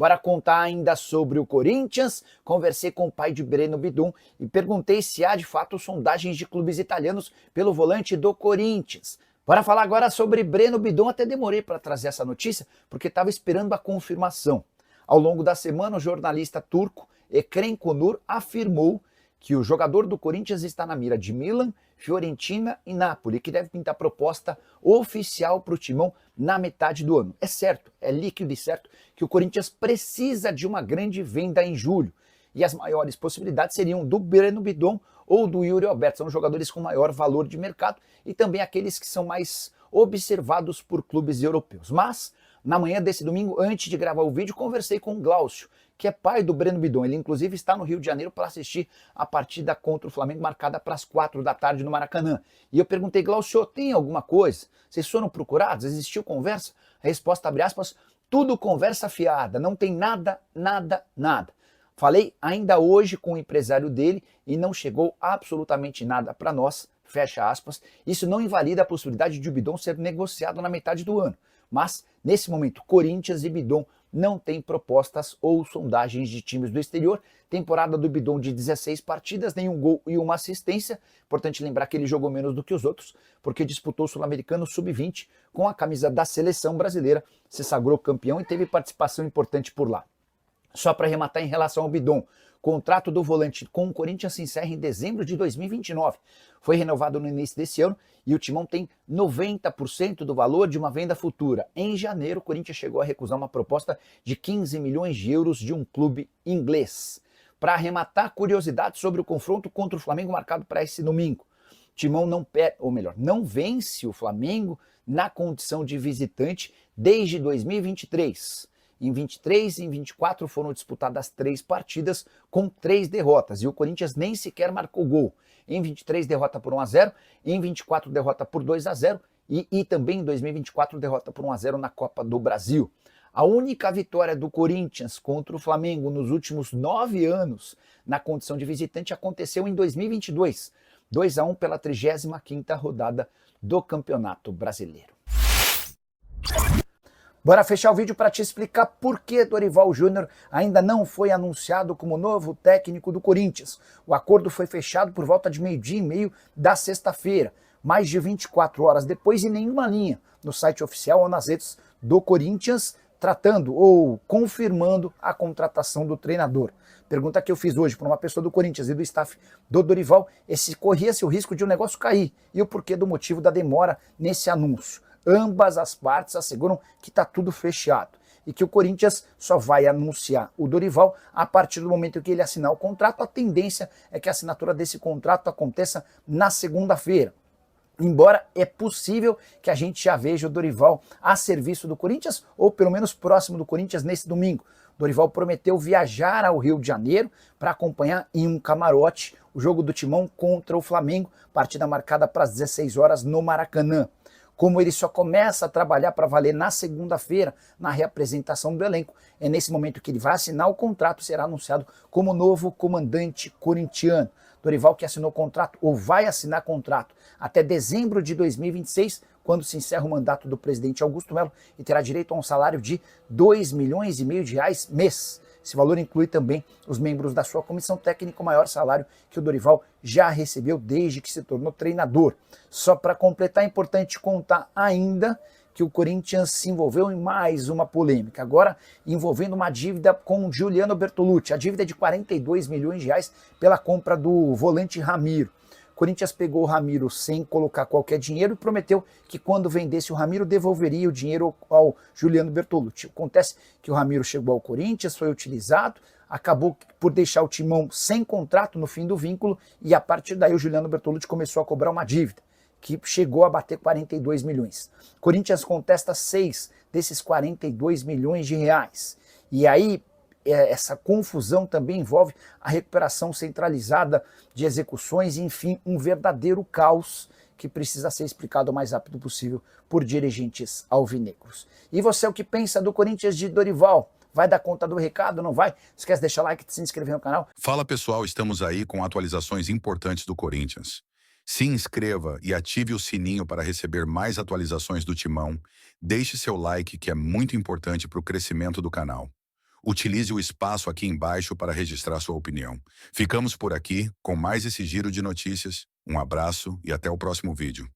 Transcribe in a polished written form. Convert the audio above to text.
Bora contar ainda sobre o Corinthians. Conversei com o pai de Breno Bidon e perguntei se há de fato sondagens de clubes italianos pelo volante do Corinthians. Bora falar agora sobre Breno Bidon. Até demorei para trazer essa notícia porque estava esperando a confirmação. Ao longo da semana, o jornalista turco Ekrem Konur afirmou que o jogador do Corinthians está na mira de Milan, Fiorentina e Napoli, que deve pintar proposta oficial para o Timão na metade do ano. É certo, é líquido e certo que o Corinthians precisa de uma grande venda em julho. E as maiores possibilidades seriam do Breno Bidon ou do Yuri Alberto. São jogadores com maior valor de mercado e também aqueles que são mais observados por clubes europeus. Mas, na manhã desse domingo, antes de gravar o vídeo, conversei com o Glaucio, que é pai do Breno Bidon. Ele, inclusive, está no Rio de Janeiro para assistir a partida contra o Flamengo, marcada para as 4 da tarde no Maracanã. E eu perguntei, Glaucio, tem alguma coisa? Vocês foram procurados? Existiu conversa? A resposta, abre aspas, tudo conversa fiada, não tem nada, nada, nada. Falei ainda hoje com o empresário dele e não chegou absolutamente nada para nós, fecha aspas. Isso não invalida a possibilidade de o Bidon ser negociado na metade do ano. Mas, nesse momento, Corinthians e Bidon não têm propostas ou sondagens de times do exterior. Temporada do Bidon de 16 partidas, nenhum gol e uma assistência. Importante lembrar que ele jogou menos do que os outros, porque disputou o Sul-Americano Sub-20 com a camisa da seleção brasileira, se sagrou campeão e teve participação importante por lá. Só para arrematar em relação ao Bidon, contrato do volante com o Corinthians se encerra em dezembro de 2029. Foi renovado no início desse ano e o Timão tem 90% do valor de uma venda futura. Em janeiro, o Corinthians chegou a recusar uma proposta de 15 milhões de euros de um clube inglês. Para arrematar, curiosidade sobre o confronto contra o Flamengo marcado para esse domingo. Timão não vence o Flamengo na condição de visitante desde 2023. Em 23 e em 24 foram disputadas 3 partidas com 3 derrotas e o Corinthians nem sequer marcou gol. Em 23 derrota por 1-0, em 24 derrota por 2-0 e também em 2024 derrota por 1-0 na Copa do Brasil. A única vitória do Corinthians contra o Flamengo nos últimos 9 anos na condição de visitante aconteceu em 2022, 2-1 pela 35ª rodada do Campeonato Brasileiro. Bora fechar o vídeo para te explicar por que Dorival Júnior ainda não foi anunciado como novo técnico do Corinthians. O acordo foi fechado por volta de 12h30 da sexta-feira, mais de 24 horas depois, e nenhuma linha no site oficial ou nas redes do Corinthians tratando ou confirmando a contratação do treinador. Pergunta que eu fiz hoje para uma pessoa do Corinthians e do staff do Dorival é se corria-se o risco de o negócio cair e o porquê do motivo da demora nesse anúncio. Ambas as partes asseguram que está tudo fechado e que o Corinthians só vai anunciar o Dorival a partir do momento que ele assinar o contrato. A tendência é que a assinatura desse contrato aconteça na segunda-feira. Embora é possível que a gente já veja o Dorival a serviço do Corinthians ou pelo menos próximo do Corinthians nesse domingo. Dorival prometeu viajar ao Rio de Janeiro para acompanhar em um camarote o jogo do Timão contra o Flamengo, partida marcada para as 16 horas no Maracanã. Como ele só começa a trabalhar para valer na segunda-feira, na reapresentação do elenco, é nesse momento que ele vai assinar o contrato e será anunciado como novo comandante corintiano. Dorival, que assinou contrato ou vai assinar contrato até dezembro de 2026, quando se encerra o mandato do presidente Augusto Melo, e terá direito a um salário de R$2,5 milhões mês. Esse valor inclui também os membros da sua comissão técnica, o maior salário que o Dorival já recebeu desde que se tornou treinador. Só para completar, é importante contar ainda que o Corinthians se envolveu em mais uma polêmica, agora envolvendo uma dívida com Giuliano Bertolucci. A dívida é de R$42 milhões pela compra do volante Ramiro. O Corinthians pegou o Ramiro sem colocar qualquer dinheiro e prometeu que quando vendesse o Ramiro devolveria o dinheiro ao Giuliano Bertolucci. Acontece que o Ramiro chegou ao Corinthians, foi utilizado, acabou por deixar o Timão sem contrato no fim do vínculo e a partir daí o Giuliano Bertolucci começou a cobrar uma dívida que chegou a bater 42 milhões. O Corinthians contesta 6 desses 42 milhões de reais. E aí essa confusão também envolve a recuperação centralizada de execuções, enfim, um verdadeiro caos que precisa ser explicado o mais rápido possível por dirigentes alvinegros. E você, o que pensa do Corinthians de Dorival? Vai dar conta do recado, não vai? Não esquece de deixar like e se inscrever no canal. Fala pessoal, estamos aí com atualizações importantes do Corinthians. Se inscreva e ative o sininho para receber mais atualizações do Timão. Deixe seu like, que é muito importante para o crescimento do canal. Utilize o espaço aqui embaixo para registrar sua opinião. Ficamos por aqui com mais esse giro de notícias. Um abraço e até o próximo vídeo.